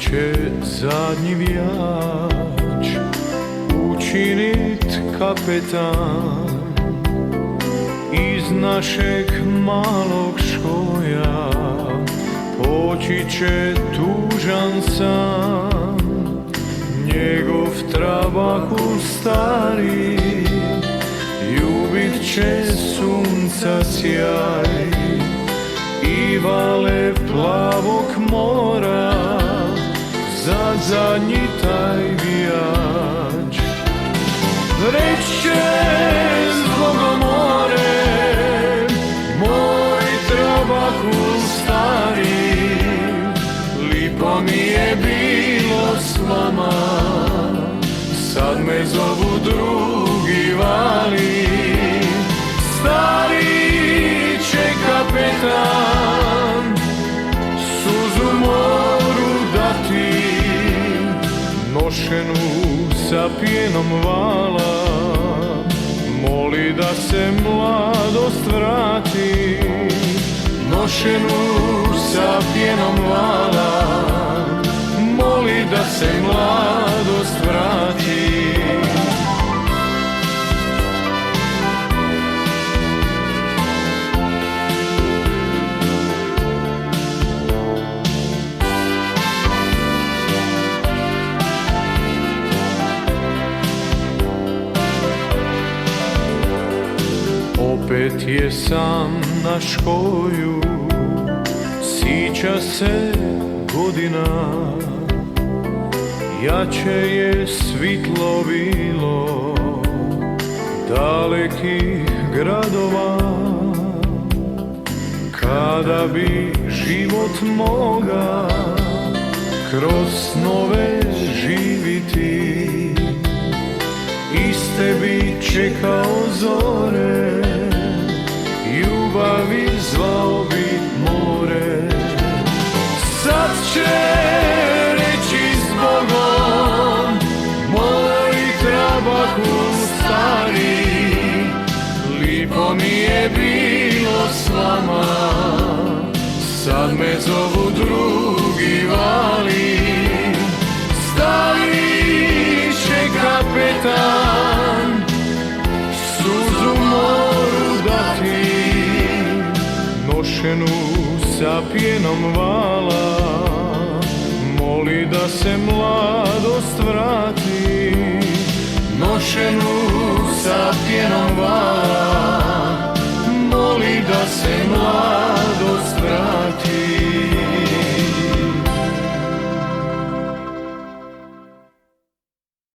će zadnji vijač učinit kapetan iz našeg malog škoja, poći će tužan sam, njegov trabak stari, ljubit će sunca sjaj i vale plavog mora za zadnji taj vijač. Reće zbogom more, moj trabaku stari, lipo mi je bilo s vama, sad me zovu drugi vali. Stari će kapetan suzu moru dati, nošenu sa pjenom vala, moli da se mladost vrati. Nošenu sa pjenom vala, moli da se mladost vrati. Opet je sam na škoju, sića se godina, jače je svitlo bilo dalekih gradova. Kada bi život moga kroz snove živiti, iste bi čekao zore, ljubavi zvao bi more. Sad će reći zbogom, moj trabaku stari, lipo mi je bilo s vama, sad me zovu drugi vali. Stari će kapetan suzu moru dati, nošenu sa pjenom vala, moli da se mladost vrati. Nošenu sa pjenom vala,